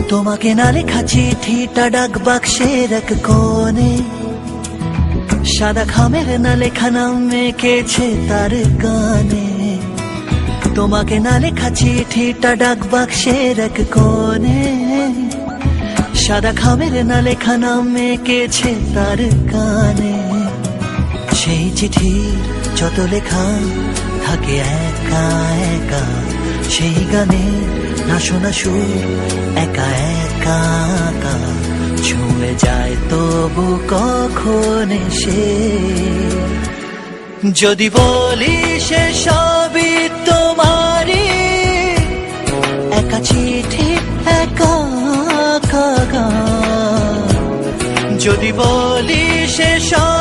তোমাকে না লেখা চিঠিটা ডাক বাক্সের এক কোণে, সাদা খামের না লেখা নাম এঁকেছে তার গানে। তোমাকে না লেখা চিঠিটা ডাক বাক্সের এক কোণে, সাদা খামের না লেখা নাম এঁকেছে তার গানে। সেই চিঠি যত লেখা থাকে একা একা, সেই গানে না শোনা সুর একা একা একা ছুঁয়ে যায় তবু কখন এসে। যদি বলি সে সবই তোমারই, একা চিঠি একা একা গান। যদি বলি সে সব